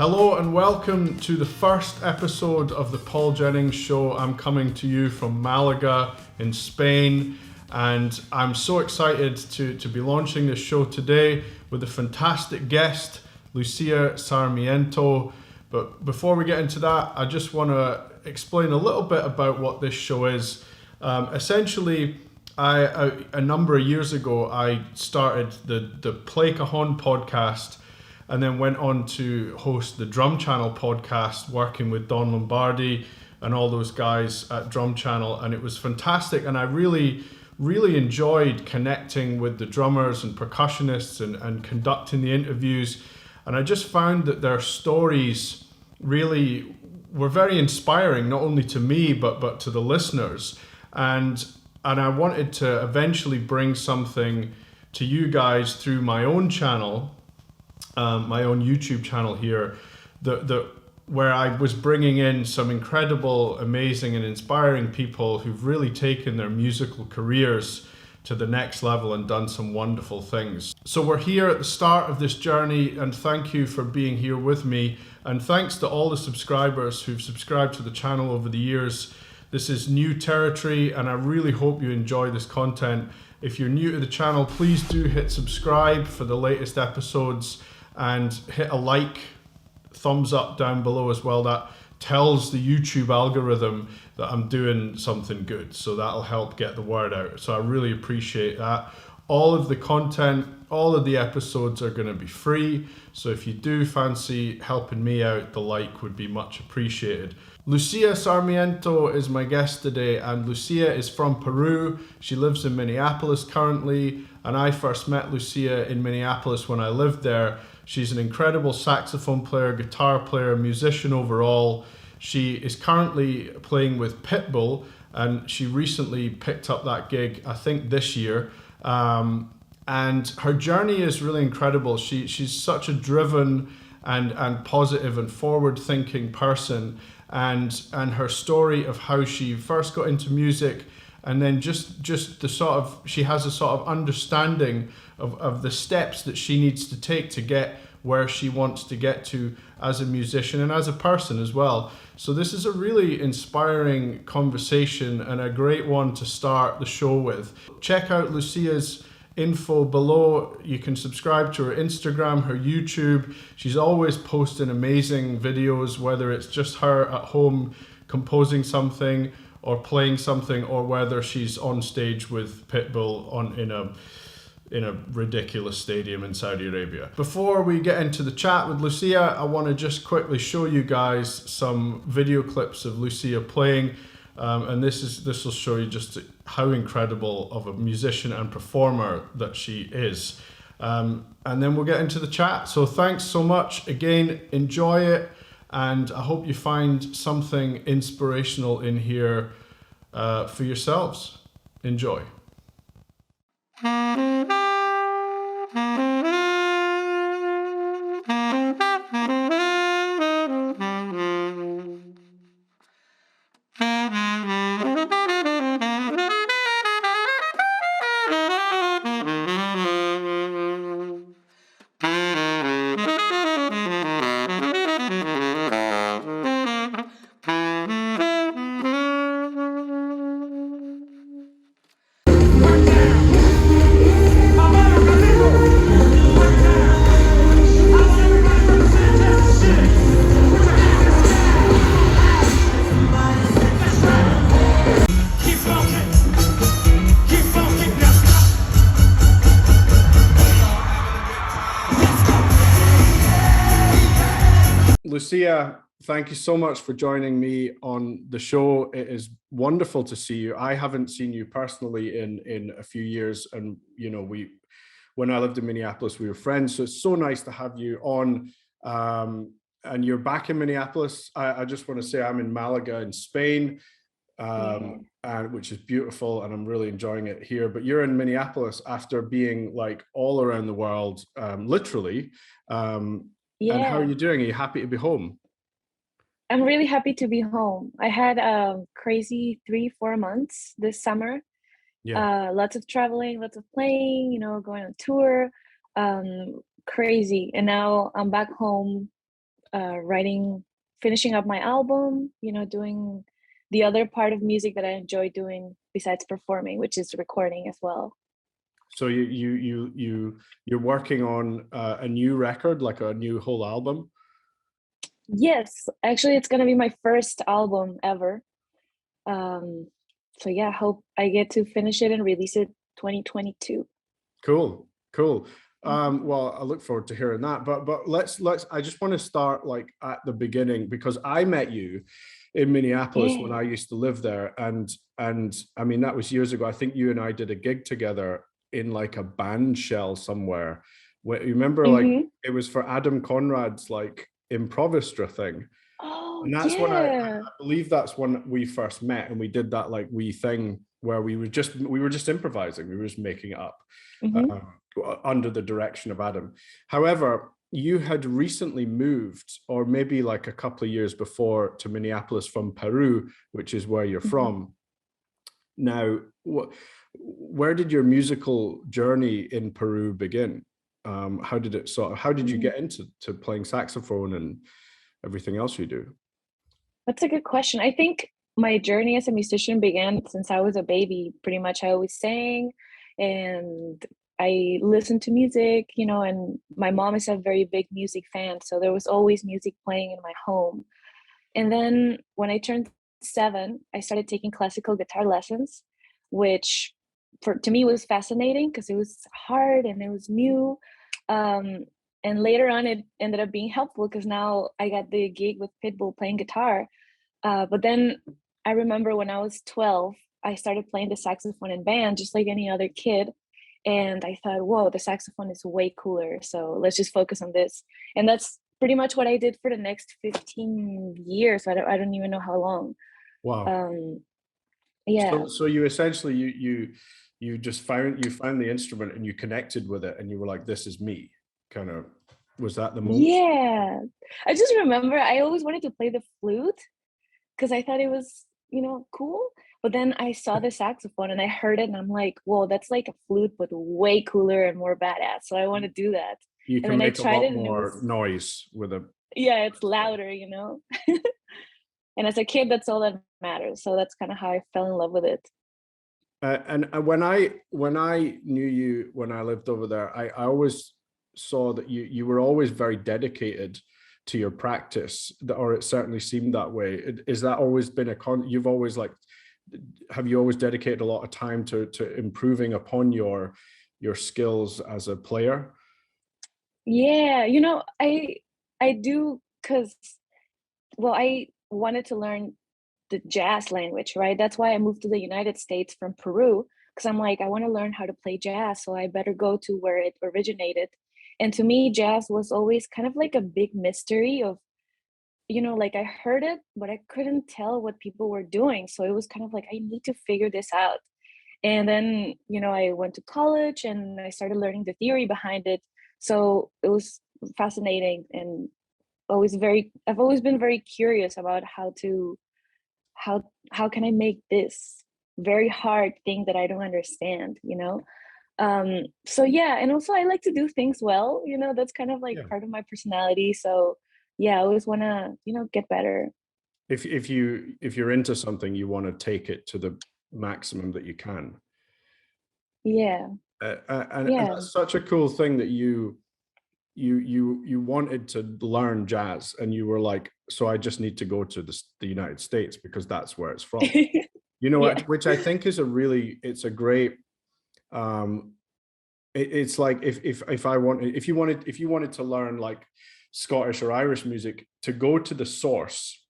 Hello and welcome to the first episode of the Paul Jennings Show. I'm coming to you from Malaga in Spain, and I'm so excited to be launching this show today with a fantastic guest, Lucia Sarmiento. But before we get into that, I just want to explain a little bit about what this show is. Essentially, a number of years ago, I started the Play Cajon podcast, and then went on to host the Drum Channel podcast, working with Don Lombardi and all those guys at Drum Channel. And it was fantastic. And I really enjoyed connecting with the drummers and percussionists and conducting the interviews. And I just found that their stories really were very inspiring, not only to me, but to the listeners. And I wanted to eventually bring something to you guys through my own channel, my own YouTube channel here, where I was bringing in some incredible, amazing and inspiring people who've really taken their musical careers to the next level and done some wonderful things. So we're here at the start of this journey, and thank you for being here with me. And thanks to all the subscribers who've subscribed to the channel over the years. This is new territory, and I really hope you enjoy this content. If you're new to the channel, please do hit subscribe for the latest episodes, and hit a like, thumbs up down below as well. That tells the YouTube algorithm that I'm doing something good, so that'll help get the word out. So I really appreciate that. All of the content, all of the episodes are going to be free, so if you do fancy helping me out, the like would be much appreciated. Lucia Sarmiento is my guest today, and Lucia is from Peru. She lives in Minneapolis currently, and I first met Lucia in Minneapolis when I lived there. She's an incredible saxophone player, guitar player, musician overall. She is currently playing with Pitbull, and she recently picked up that gig, I think this year. And her journey is really incredible. She's such a driven and positive and forward-thinking person. And her story of how she first got into music, and then just the sort of, she has a sort of understanding of the steps that she needs to take to get where she wants to get to as a musician and as a person as well. So this is a really inspiring conversation and a great one to start the show with. Check out Lucia's info below. You can subscribe to her Instagram, her YouTube. She's always posting amazing videos, whether it's just her at home composing something or playing something, or whether she's on stage with Pitbull in a ridiculous stadium in Saudi Arabia. Before we get into the chat with Lucia, I want to just quickly show you guys some video clips of Lucia playing. And this will show you just how incredible of a musician and performer that she is. And then we'll get into the chat. So thanks so much. Again, enjoy it. And I hope you find something inspirational in here for yourselves. Enjoy. Lucia, thank you so much for joining me on the show. It is wonderful to see you. I haven't seen you personally in a few years, and when I lived in Minneapolis, we were friends. So it's so nice to have you on. And you're back in Minneapolis. I just want to say I'm in Malaga in Spain, and which is beautiful, and I'm really enjoying it here. But you're in Minneapolis after being like all around the world, literally. And how are you doing? Are you happy to be home? I'm really happy to be home. I had a crazy 3-4 months this summer. Lots of traveling, lots of playing, going on tour, crazy. And now I'm back home writing, finishing up my album, you know, doing the other part of music that I enjoy doing besides performing, which is recording as well. So you're working on a new record, like a new whole album? Yes, actually, it's gonna be my first album ever. So yeah, hope I get to finish it and release it 2022. Cool. Well, I look forward to hearing that. But let's I just want to start like at the beginning, because I met you in Minneapolis when Yeah. I used to live there, and I mean that was years ago. I think you and I did a gig together in like a band shell somewhere. Where, you remember, like Mm-hmm. it was for Adam Conrad's like Improvistra thing. Oh And that's when I yeah. believe that's when we first met, and we did that like wee thing where we were just improvising, we were just making it up Mm-hmm. um, under the direction of Adam. However, you had recently moved, or maybe like a couple of years before, to Minneapolis from Peru, which is where you're Mm-hmm. from. Now, where did your musical journey in Peru begin? How did it how did you Mm-hmm. get into playing saxophone and everything else you do? That's a good question. I think my journey as a musician began since I was a baby. Pretty much, I always sang and I listened to music, you know, and my mom is a very big music fan. So there was always music playing in my home. And then when I turned 7, I started taking classical guitar lessons, which to me was fascinating because it was hard and it was new. Um, and later on, it ended up being helpful because now I got the gig with Pitbull playing guitar. But then I remember when I was 12, I started playing the saxophone in band just like any other kid. And I thought, whoa, the saxophone is way cooler. So let's just focus on this. And that's pretty much what I did for the next 15 years. I don't even know how long. Wow. Um, yeah. So you essentially you just found the instrument and you connected with it and you were like, this is me, kind of. Was that the moment? Yeah. I just remember I always wanted to play the flute because I thought it was, you know, cool. But then I saw the saxophone and I heard it and I'm like, whoa, that's like a flute, but way cooler and more badass. So I want to do that. You And can then I make a tried lot it and it more was, noise with a. yeah, it's louder, you know? And as a kid, that's all that matters. So that's kind of how I fell in love with it. And when I knew you when I lived over there, I always saw that you were always very dedicated to your practice, or it certainly seemed that way. Is that always been you've always like, have you always dedicated a lot of time to improving upon your skills as a player? Yeah, you know, I do because well, I wanted to learn the jazz language, right? That's why I moved to the United States from Peru because I'm like, I want to learn how to play jazz, so I better go to where it originated. And to me, jazz was always kind of like a big mystery of, you know, like I heard it, but I couldn't tell what people were doing. So it was kind of like, I need to figure this out. And then, you know, I went to college and I started learning the theory behind it. So it was fascinating and I've always been very curious about how how can I make this very hard thing that I don't understand, you know? So yeah, and also I like to do things well, you know, that's kind of like Yeah. part of my personality. So yeah, I always want to, you know, get better. If you're into something, you want to take it to the maximum that you can. Yeah. And Yeah. that's such a cool thing that you wanted to learn jazz, and you were like, so I just need to go to the United States because that's where it's from. You know Yeah. what, which I think is it's a great um it's like if I wanted if you wanted to learn like Scottish or Irish music, to go to the source,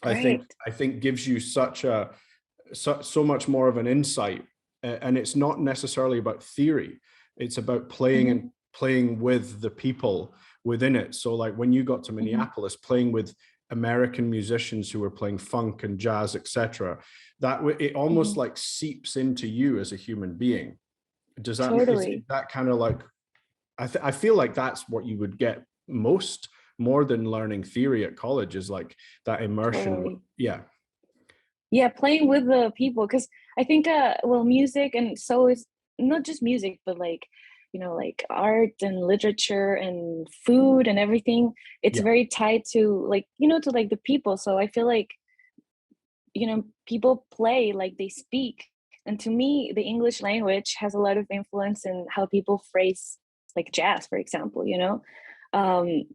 Right. I think gives you so much more of an insight. And it's not necessarily about theory, it's about playing Hmm. and playing with the people within it. So like when you got to Hmm. Minneapolis, playing with American musicians who were playing funk and jazz, etc., it almost Hmm. like seeps into you as a human being. Does that is Totally. that kind of like, I feel like that's what you would get more than learning theory at college, is like that immersion. Totally. Yeah. Yeah, playing with the people because I think well music and so is not just music but like like art and literature and food and everything. It's very tied to like, to like the people. So I feel like, people play like they speak. And to me, the English language has a lot of influence in how people phrase like jazz, for example,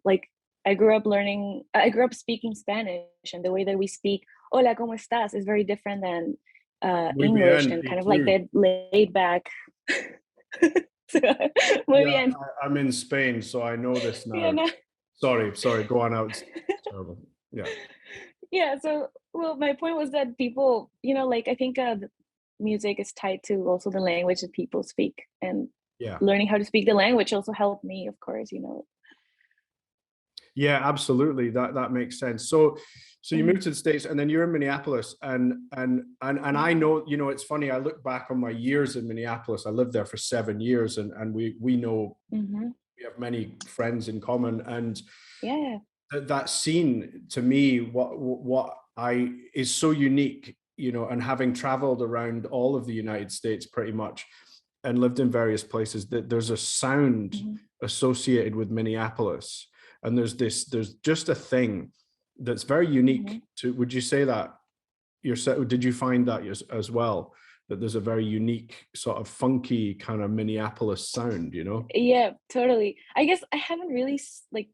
like I grew up speaking Spanish, and the way that we speak, hola, ¿cómo estás? Is very different than Muy English, bien, and y kind of like tú? that laid back. Muy Yeah, bien. I'm in Spain, so I know this Yeah, now. no. Sorry, go on out. It's terrible. Yeah. Yeah, so well, my point was that people, like I think music is tied to also the language that people speak, and Yeah. learning how to speak the language also helped me, of course. Yeah, absolutely. That makes sense. So you moved Mhm. to the States and then you're in Minneapolis and I know, it's funny, I look back on my years in Minneapolis. I lived there for 7 years and we know Mhm. we have many friends in common and Yeah. that scene to me what I is so unique, and having traveled around all of the United States pretty much and lived in various places, that there's a sound Mhm. associated with Minneapolis, and there's just a thing that's very unique Mhm. to. Would you say that yourself? Did you find that as well, that there's a very unique sort of funky kind of Minneapolis sound? Yeah, totally. I guess I haven't really like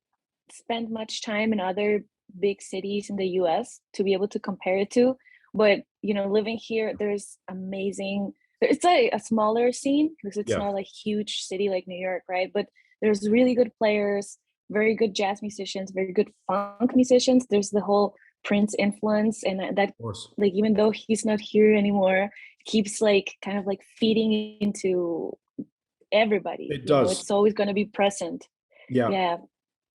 spent much time in other big cities in the US to be able to compare it to, but living here, there's amazing. It's a smaller scene because it's Yeah, not like huge city like New York, right? But there's really good players, very good jazz musicians, very good funk musicians. There's the whole Prince influence, and that of course. like even though he's not here anymore, keeps like kind of like feeding into everybody. It does. It's always going to be present. Yeah. Yeah.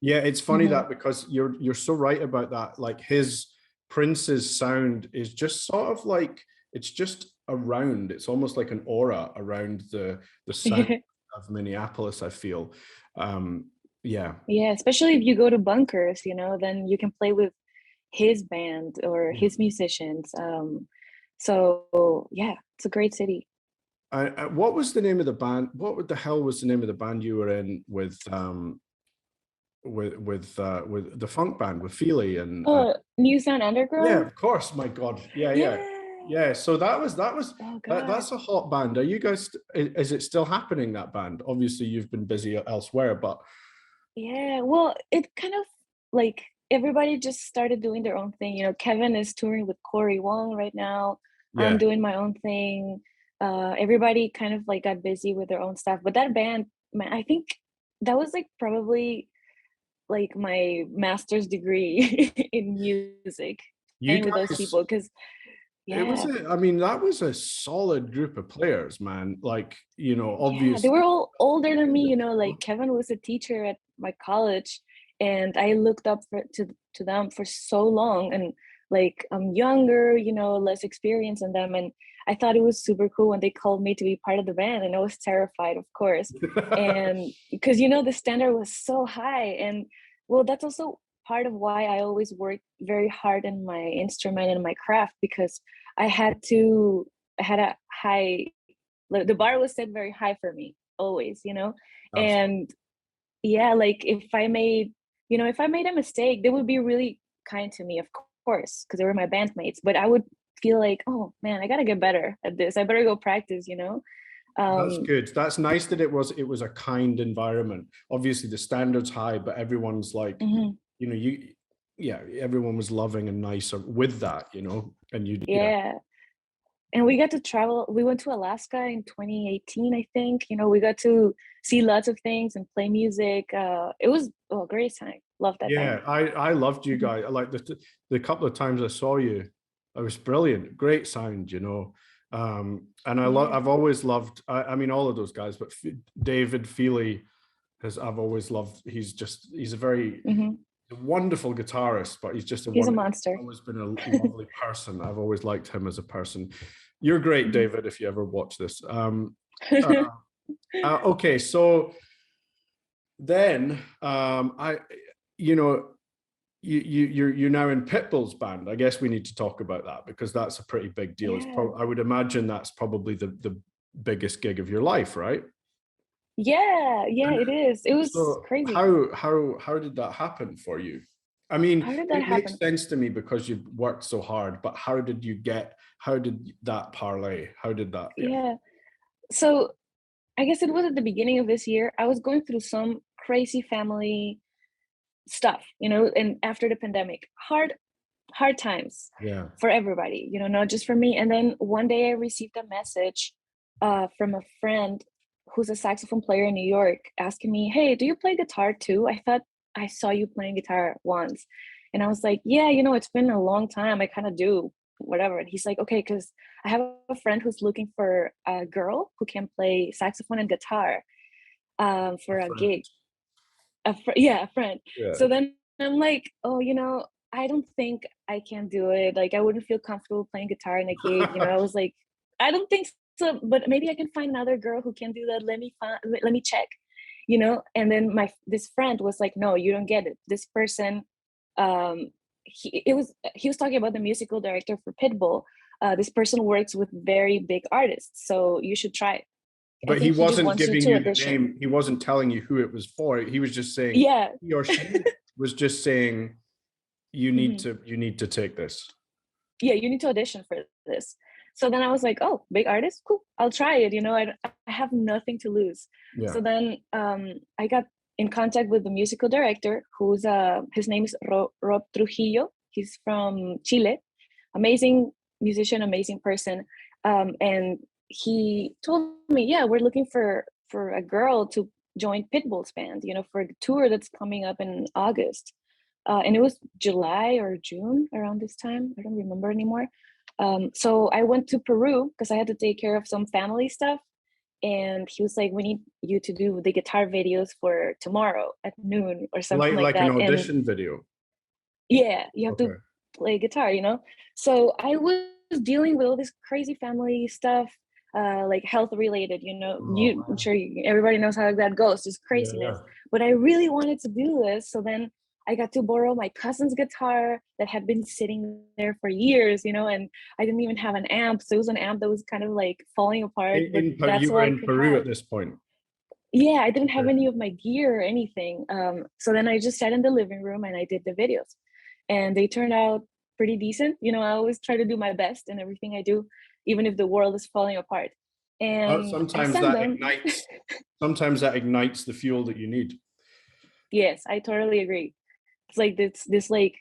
Yeah, it's funny Hmm. that because you're so right about that. Like his Prince's sound is just sort of like it's just around. It's almost like an aura around the sound of Minneapolis, I feel. Yeah. Yeah, especially if you go to bunkers, then you can play with his band or Yeah. his musicians. So yeah, it's a great city. What was the name of the band? What the hell was the name of the band you were in with the funk band with Feely and Oh, New Sound yeah, Underground? of course. My God. Yeah, yeah. Yeah. Yeah. So that was Oh God. that's a hot band. Are you guys is it still happening, that band? Obviously you've been busy elsewhere, but Yeah. Well, it kind of like everybody just started doing their own thing. Kevin is touring with Corey Wong right now. I'm yeah. doing my own thing. Everybody kind of like got busy with their own stuff. But that band, man, I think that was like probably like my master's degree in music, You playing with those guys people. Because yeah, I mean, that was a solid group of players, man. Like, yeah, they were obviously. all older than me. Like Kevin was a teacher at my college, and I looked up to them for so long. And like I'm younger, less experienced than them, and I thought it was super cool when they called me to be part of the band, and I was terrified, of course, and because the standard was so high. And well, that's also part of why I always worked very hard in my instrument and my craft, because I had a high, like the bar was set very high for me always, Absolutely. and yeah, like if I made a mistake, they would be really kind to me, of course, because they were my bandmates, but I would feel like, oh man, I gotta get better at this, I better go practice. That's um good. That's nice that it was a kind environment. Obviously, the standards high, but everyone's like, mhm. you, yeah, everyone was loving and nice with that, and yeah. Yeah, and we got to travel. We went to Alaska in 2018, I think. We got to see lots of things and play music. It was a great time. Love that Yeah, time. I loved you Mhm. guys. Like the couple of times I saw you, it was brilliant. Great sound. And Yeah. I've always loved. I mean, all of those guys, but David Feely I've always loved. He's a very Hmm. wonderful guitarist, but he's just He's a monster. always been a lovely person. I've always liked him as a person. You're great, Mhm. David. If you ever watch this. Uh, okay, so then I, you know, you're now in Pitbull's band. I guess we need to talk about that because that's a pretty big deal. Yeah. I would imagine that's probably the biggest gig of your life, right? Yeah, yeah, And it is. It was so crazy. how did that happen for you? I mean, How did that it makes happen? sense to me because you've worked so hard, but how did that parlay? How did that, yeah. Yeah. So I guess it was at the beginning of this year. I was going through some crazy family stuff, and after the pandemic, hard times Yeah. for everybody, not just for me. And then one day I received a message from a friend who's a saxophone player in New York asking me, "Hey, do you play guitar too? I thought I saw you playing guitar once." And I was like, "Yeah, it's been a long time. I kind of do whatever." And he's like, "Okay, because I have a friend who's looking for a girl who can play saxophone and guitar A for a friend. gig." Yeah, a friend. Yeah. So then I'm like, "Oh, I don't think I can do it. Like, I wouldn't feel comfortable playing guitar in a gig." I was like, "I don't think so, but maybe I can find another girl who can do that. Let me check." And then this friend was like, "No, you don't get it. This person, um, he was talking about the musical director for Pitbull. This person works with very big artists, so you should try it. I But he think he just wasn't wants you giving to you the audition." name. He wasn't telling you who it was for. He was just saying, Yeah. he or she was just saying, Mhm. you need to take this. Yeah, you need to audition for this. So then I was like, oh, big artist, cool, I'll try it. I have nothing to lose. Yeah. So then I got in contact with the musical director, who's his name is Rob Trujillo. He's from Chile, amazing musician, amazing person. And he told me, yeah, we're looking for a girl to join Pitbull's band, for the tour that's coming up in August. And it was July or June around this time. I don't remember anymore. So I went to Peru because I had to take care of some family stuff. And he was like, "We need you to do the guitar videos for tomorrow at noon or something like Like an that." And audition video. yeah, you have to Okay. play guitar. So I was dealing with all this crazy family stuff, like health related. Oh I'm man. sure everybody knows how that goes, just Yeah, craziness. yeah. But I really wanted to do this, so then I got to borrow my cousin's guitar that had been sitting there for years, and I didn't even have an amp, so it was an amp that was kind of like falling apart, but that's You all were I in could Peru have. at this point. Yeah, I didn't have Okay. any of my gear or anything. So then I just sat in the living room and I did the videos, and they turned out pretty decent. I always try to do my best in everything I do, even if the world is falling apart. Well, And I sent them. sometimes that ignites the fuel that you need. Yes, I totally agree. It's like this like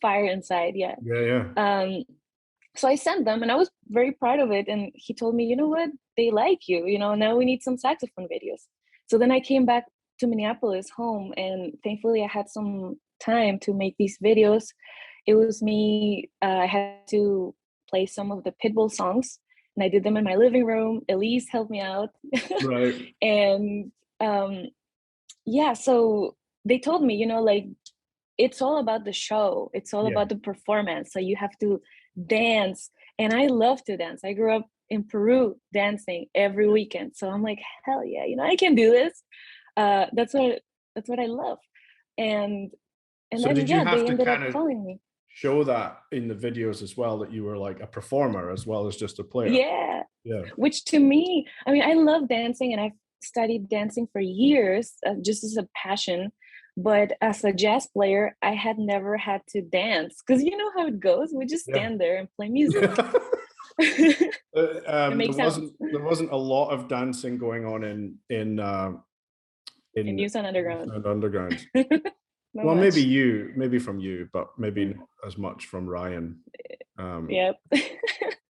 fire inside. Yeah. Yeah, yeah. Um, so I sent them, and I was very proud of it. And he told me, "You know what? They like you. Now we need some saxophone videos." So then I came back to Minneapolis home, and thankfully I had some time to make these videos. It was me. I had to play some of the Pitbull songs, and I did them in my living room. Elise helped me out, Right. and um, yeah. So they told me, like, it's all about the show. It's all Yeah. about the performance. So you have to dance. And I love to dance. I grew up in Peru dancing every weekend. So I'm like, hell yeah, I can do this. That's what I love. And and So then did you yeah, have they to ended up kind of calling me. show that in the videos as well, that you were like a performer as well as just a player? Yeah. Yeah. Which to me, I mean, I love dancing and I've studied dancing for years, just as a passion. But as a jazz player, I had never had to dance because you know how it goes. We just Yeah. stand there and play music and make sounds. There wasn't a lot of dancing going on And in News on Underground. Underground. Not Well, much. maybe from you, but maybe not as much from Ryan. Yep.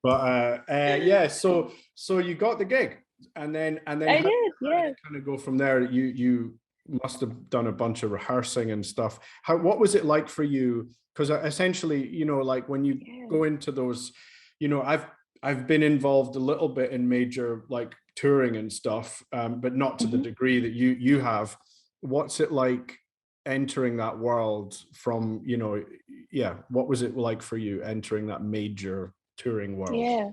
Yeah, so you got the gig, and then I did, how did yeah. it kind of go from there? You must have done a bunch of rehearsing and stuff. What was it like for you? Because essentially, like when you Yeah. go into those, I've been involved a little bit in major like touring and stuff, but not to the Mhm. degree that you have. What's it like entering that world from, yeah, what was it like for you entering that major touring world? Yeah.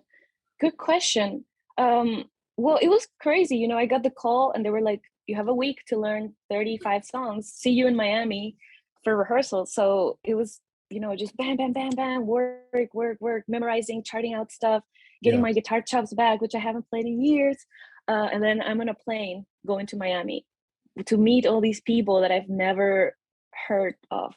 Good question. Well, it was crazy. I got the call and they were like, "You have a week to learn 35 songs. See you in Miami for rehearsal." So it was, just bam, bam, bam, bam, work, work, work, memorizing, charting out stuff, getting Yeah. my guitar chops back, which I haven't played in years. And then I'm on a plane going to Miami to meet all these people that I've never heard of,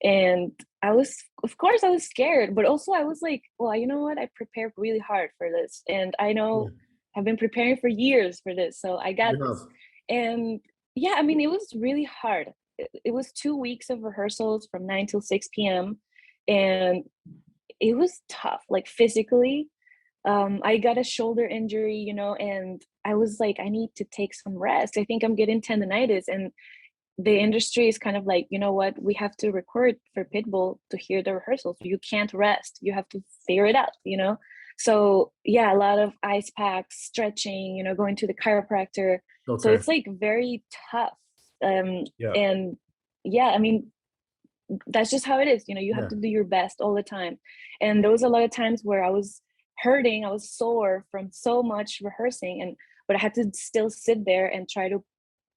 and of course I was scared, but also I was like, well, you know what, I prepared really hard for this, and I know I've been preparing for years for this, so I got this. And yeah, I mean, it was really hard. It was 2 weeks of rehearsals from 9 till 6 p.m. and it was tough, like physically. I got a shoulder injury, and I was like, I need to take some rest. I think I'm getting tendonitis, and the industry is kind of like, you know what, we have to record for Pitbull to hear the rehearsals. You can't rest. You have to figure it out, So yeah, a lot of ice packs, stretching, going to the chiropractor. Okay. So it's like very tough. And yeah, I mean, that's just how it is. You have to do your best all the time. And there was a lot of times where I was hurting, I was sore from so much rehearsing, but I had to still sit there and try to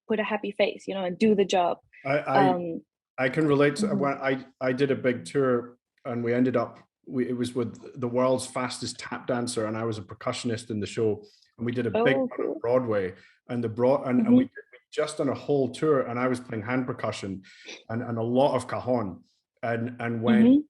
put a happy face, and do the job. I can relate to when I did a big tour, and we ended up, it was with the world's fastest tap dancer, and I was a percussionist in the show, and we did a big one on Broadway, and we just on a whole tour, and I was playing hand percussion and a lot of cajon, and when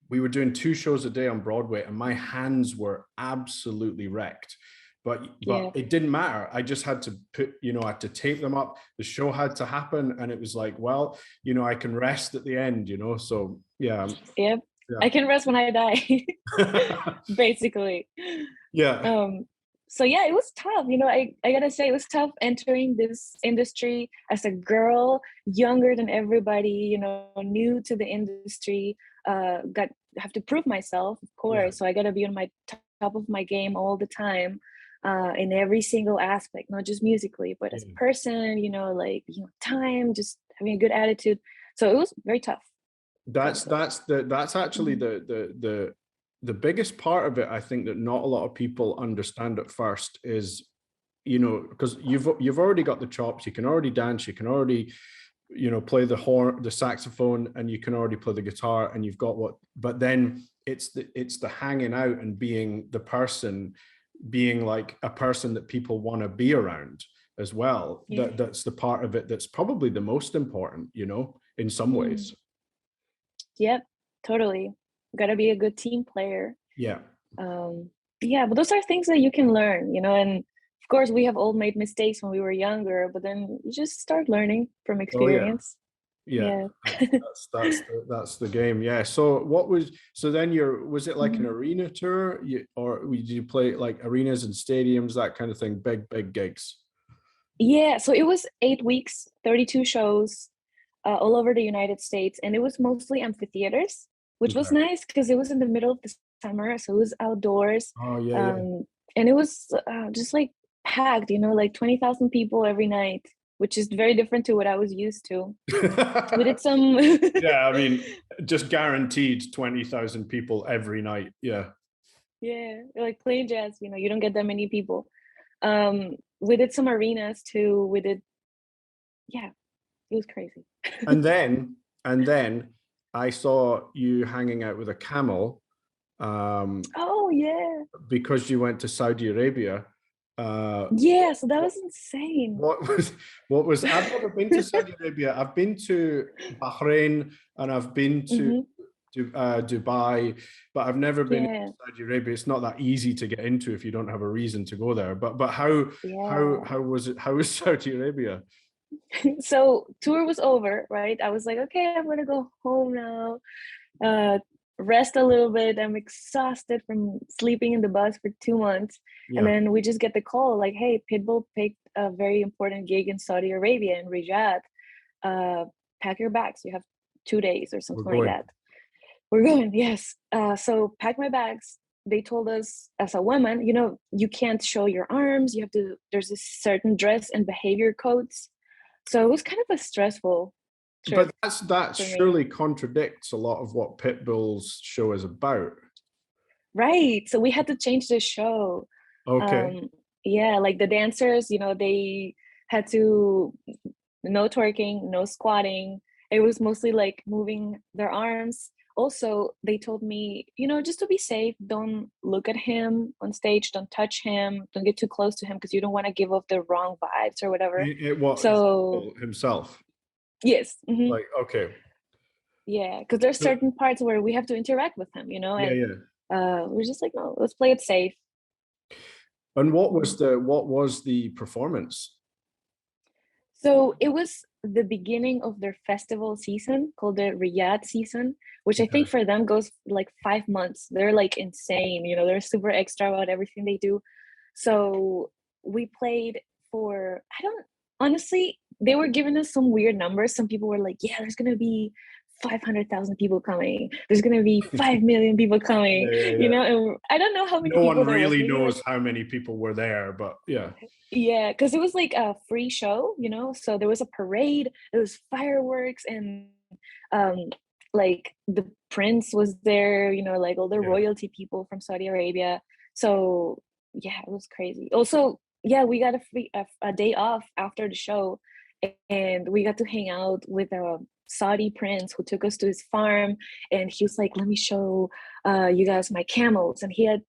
we were doing 2 shows a day on Broadway, and my hands were absolutely wrecked. But it didn't matter. I just had to I had to tape them up. The show had to happen. And it was like, well, I can rest at the end, so yeah. Yep. Yeah. I can rest when I die, basically. Yeah. So yeah, it was tough. I gotta say, it was tough entering this industry as a girl, younger than everybody, new to the industry, have to prove myself, of course. Yeah. So I gotta be on my top of my game all the time. In every single aspect, not just musically, but as a person, time, just having a good attitude. So it was very tough. That's actually the biggest part of it. I think that not a lot of people understand at first is, because you've already got the chops, you can already dance, you can already, play the horn, the saxophone, and you can already play the guitar, and you've got but then it's the hanging out and being the person, being like a person that people want to be around as well. Yeah. That's the part of it that's probably the most important, in some ways. Yep, totally. Got to be a good team player. Yeah. But those are things that you can learn, and of course we have all made mistakes when we were younger, but then you just start learning from experience. Yeah. That's the game. Yeah. So then was it like an arena tour, or did you play like arenas and stadiums, that kind of thing, big gigs? Yeah. So it was 8 weeks, 32 shows, all over the United States, and it was mostly amphitheaters, which was nice because it was in the middle of the summer, so it was outdoors. Oh yeah. And it was just like packed, like 20,000 people every night, which is very different to what I was used to. We did some yeah, I mean, just guaranteed 20,000 people every night. Yeah. Yeah, like playing jazz, you don't get that many people. We did some arenas too. It was crazy. and then I saw you hanging out with a camel. Oh yeah. Because you went to Saudi Arabia. Yeah, so that was insane. What was I've never been to Saudi Arabia. I've been to Bahrain and I've been to Dubai, but I've never been to Saudi Arabia. It's not that easy to get into if you don't have a reason to go there. But how was it? How was Saudi Arabia? So tour was over, right? I was like, okay, I'm gonna go home now. Rest a little bit. I'm exhausted from sleeping in the bus for 2 months. Yeah. And then we just get the call like, hey, Pitbull picked a very important gig in Saudi Arabia, in Riyadh. Pack your bags. You have 2 days or something like that. We're going, yes. So pack my bags. They told us as a woman, you can't show your arms. There's a certain dress and behavior codes. So it was kind of a stressful trip. But that surely contradicts a lot of what Pitbull's show is about. Right. So we had to change the show. Okay. Like the dancers, they had to, no twerking, no squatting. It was mostly like moving their arms. also they told me, just to be safe, don't look at him on stage, don't touch him, don't get too close to him because you don't want to give off the wrong vibes or whatever. It was So himself. yes. Like, okay. Yeah, because there's certain parts where we have to interact with him, and we're just like, no, let's play it safe. And what was the performance? So it was the beginning of their festival season called the Riyadh season, which I think for them goes like 5 months. They're like insane, they're super extra about everything they do. So we played for, honestly, they were giving us some weird numbers. Some people were like, yeah, there's going to be 500,000 people coming. There's going to be 5 million people coming, and I don't know how many people there was. No one really knows how many people were there, but yeah. Yeah, because it was like a free show, so there was a parade, there was fireworks, and like the prince was there, like all the royalty people from Saudi Arabia. So yeah, it was crazy. Also, yeah, we got a day off after the show, and we got to hang out with a Saudi prince who took us to his farm, and he was like, let me show you guys my camels, and he had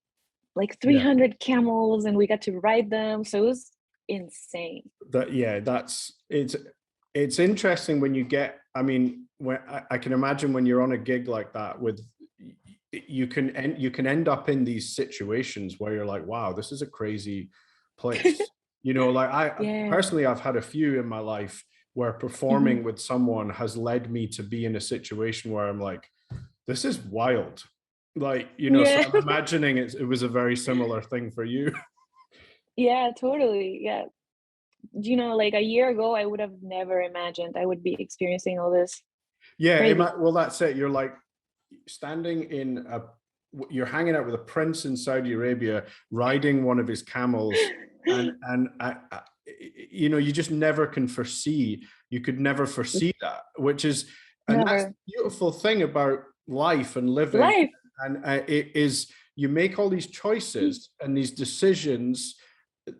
like 300 camels, and we got to ride them. So it was insane. It's interesting when you get, I mean, when I can imagine when you're on a gig like that, with you can end up in these situations where you're like, wow, this is a crazy place. Like personally, I've had a few in my life where performing with someone has led me to be in a situation where I'm like, this is wild. Like, so I'm imagining it was a very similar thing for you. Yeah, totally. Yeah. Like a year ago, I would have never imagined I would be experiencing all this. Yeah. Well, that's it. You're like standing you're hanging out with a prince in Saudi Arabia, riding one of his camels. and you just never can foresee. You could never foresee that, that's the beautiful thing about life and living. And it is, you make all these choices and these decisions,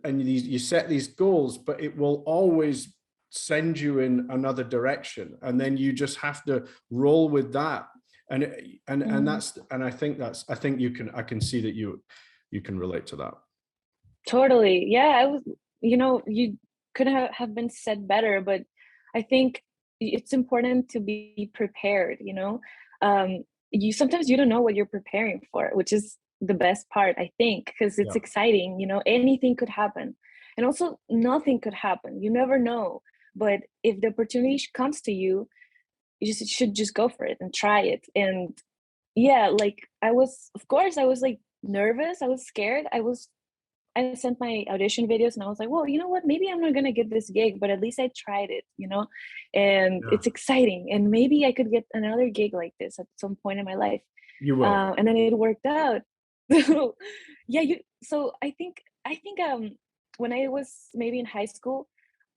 and you set these goals, but it will always send you in another direction, and then you just have to roll with that. And I think I can see that you can relate to that. Totally. Yeah, I was, you couldn't have been said better, but I think it's important to be prepared. Sometimes you don't know what you're preparing for, which is the best part, I think, because it's exciting. Anything could happen, and also nothing could happen. You never know. But if the opportunity comes to you, you should just go for it and try it. And yeah, like I was like nervous. I was scared. I sent my audition videos, and I was like, well, you know what? Maybe I'm not going to get this gig, but at least I tried it, and it's exciting. And maybe I could get another gig like this at some point in my life. You will. And then it worked out. So yeah, so I think when I was maybe in high school,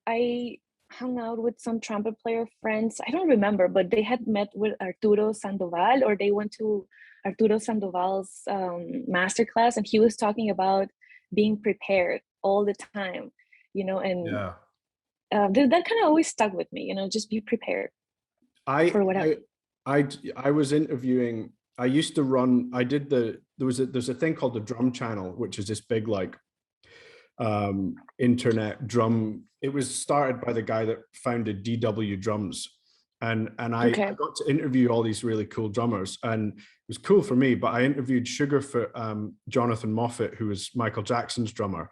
I hung out with some trumpet player friends. I don't remember, but they had met with Arturo Sandoval, or they went to Arturo Sandoval's masterclass, and he was talking about being prepared all the time, and that kind of always stuck with me, just be prepared for whatever. I was interviewing, I used to run, there's a thing called the Drum Channel, which is this big like internet drum. It was started by the guy that founded DW Drums, and I got to interview all these really cool drummers, and it was cool for me. But I interviewed Sugarfoot Jonathan Moffat, who was Michael Jackson's drummer,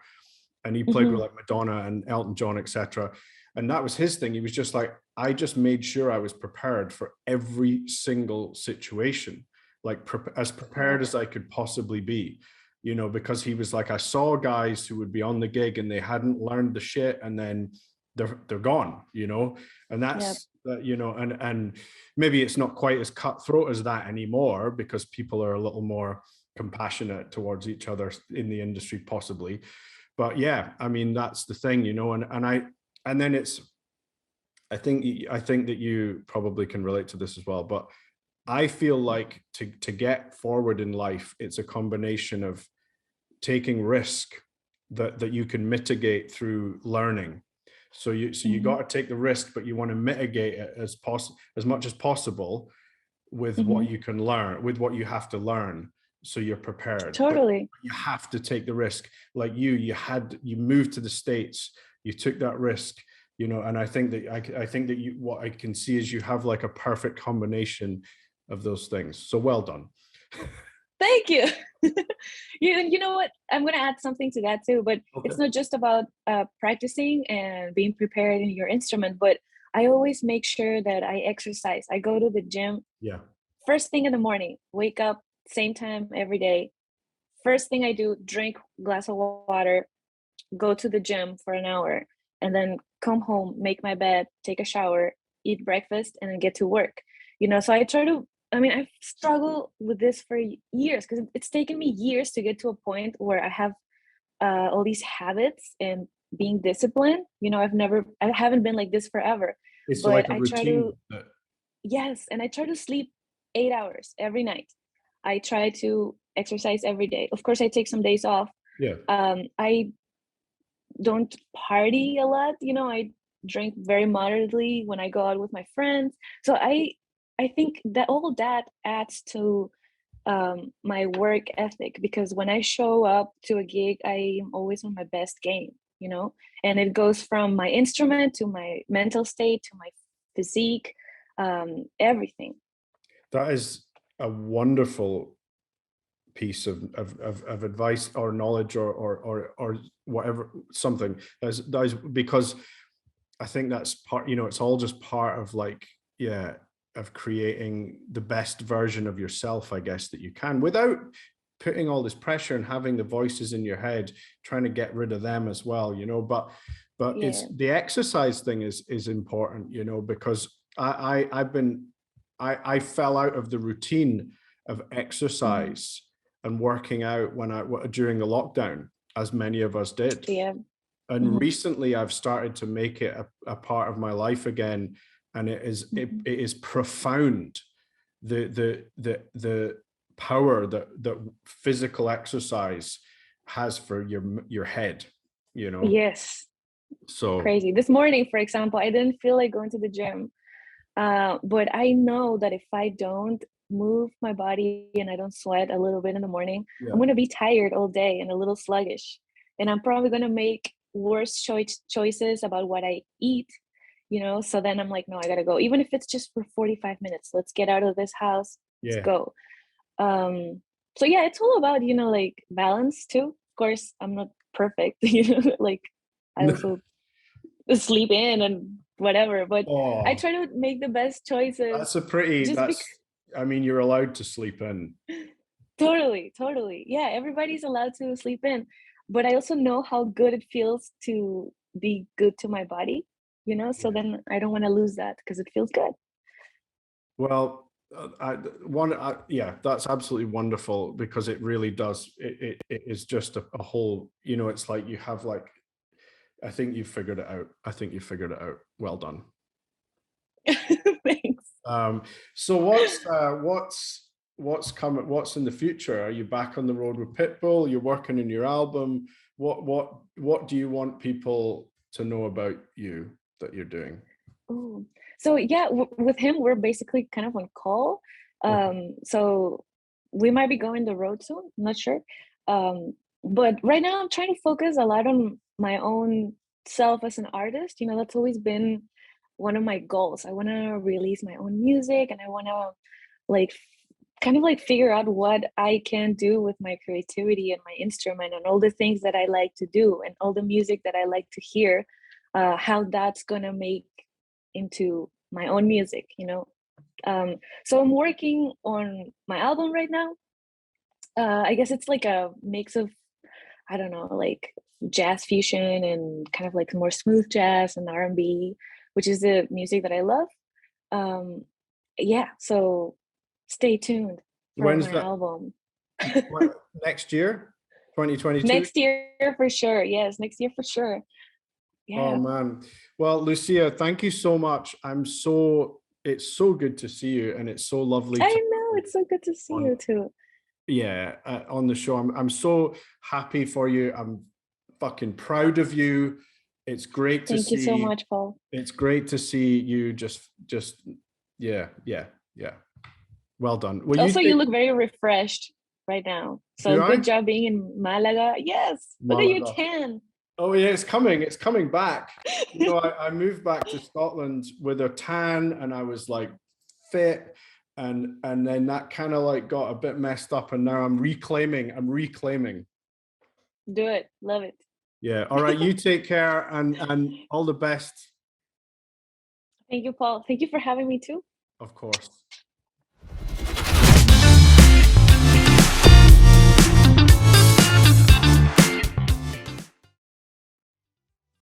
and he played with like Madonna and Elton John, etc. And that was his thing. He was just like, I just made sure I was prepared for every single situation, like as prepared as I could possibly be. Because he was like, I saw guys who would be on the gig and they hadn't learned the shit, and then they're gone, and that's and maybe it's not quite as cutthroat as that anymore, because people are a little more compassionate towards each other in the industry, possibly. But yeah, I mean, that's the thing, and then it's, I think that you probably can relate to this as well, but I feel like to get forward in life, it's a combination of taking risk that you can mitigate through learning. So you got to take the risk, but you want to mitigate it as much as possible with what you can learn, with what you have to learn, so you're prepared. Totally. But you have to take the risk. Like you moved to the States, you took that risk, you know, and I think that you, what I can see is you have like a perfect combination of those things. So well done. Thank you. You know what? I'm going to add something to that too, but it's not just about practicing and being prepared in your instrument, but I always make sure that I exercise. I go to the gym. Yeah. First thing in the morning, wake up, same time every day. First thing I do, drink a glass of water, go to the gym for an hour, and then come home, make my bed, take a shower, eat breakfast, and then get to work. You know, so I've struggled with this for years because it's taken me years to get to a point where I have all these habits and being disciplined. You know, I haven't been like this forever. It's but like a I routine. try to, yes, and I try to sleep 8 hours every night. I try to exercise every day. Of course, I take some days off. Yeah. I don't party a lot. You know, I drink very moderately when I go out with my friends. So I think that all that adds to my work ethic, because when I show up to a gig, I am always on my best game, you know, and it goes from my instrument to my mental state to my physique, everything. That is a wonderful piece of advice or knowledge or whatever, something that is because I think that's part, you know, it's all just part of like, yeah, of creating the best version of yourself, I guess, that you can, without putting all this pressure and having the voices in your head, trying to get rid of them as well, you know, but yeah. It's the exercise thing is important, you know, because I fell out of the routine of exercise and working out during the lockdown, as many of us did. Yeah. And recently I've started to make it a part of my life again. And it is profound, the power that physical exercise has for your head, you know. Yes. So crazy. This morning, for example, I didn't feel like going to the gym, but I know that if I don't move my body and I don't sweat a little bit in the morning, I'm going to be tired all day and a little sluggish, and I'm probably going to make worse choices about what I eat, you know. So then I'm like, no, I gotta go, even if it's just for 45 minutes. Let's get out of this house. Let's go. So yeah, it's all about, you know, like balance too. Of course, I'm not perfect, you know, like I also sleep in and whatever, but I try to make the best choices. I mean, you're allowed to sleep in. Totally. Yeah, everybody's allowed to sleep in, but I also know how good it feels to be good to my body, you know, so then I don't want to lose that because it feels good. Well, that's absolutely wonderful, because it really does. It is just a whole, you know, it's like you have like, I think you've figured it out. Well done. Thanks. So what's coming? What's in the future? Are you back on the road with Pitbull? You're working on your album. What do you want people to know about you that you're doing? Oh, so yeah, with him, we're basically kind of on call. So we might be going the road soon. I'm not sure. But right now I'm trying to focus a lot on my own self as an artist. You know, that's always been one of my goals. I want to release my own music, and I want to like kind of like figure out what I can do with my creativity and my instrument and all the things that I like to do and all the music that I like to hear, how that's gonna make into my own music, you know. So I'm working on my album right now. I guess it's like a mix of, I don't know, like jazz fusion and kind of like more smooth jazz and R&B, which is the music that I love. Yeah, so stay tuned for When's my that album. Next year, 2022. Next year for sure. Yes, next year for sure. Yeah. Oh man. Well, Lucia, thank you so much. It's so good to see you, and it's so lovely. I know, it's so good to see you too. Yeah, on the show. I'm so happy for you. I'm fucking proud of you. It's great to see. Thank you so much, Paul. It's great to see you just yeah. Well done. Well, Also, you look very refreshed right now. So do I? good job being in Malaga. Yes. Look at you Malaga. tan. Oh yeah, it's coming. It's coming back. You know, I moved back to Scotland with a tan, and I was like fit, and then that kind of like got a bit messed up, and now I'm reclaiming. Do it. Love it. Yeah. All right. You take care, and all the best. Thank you, Paul. Thank you for having me too. Of course.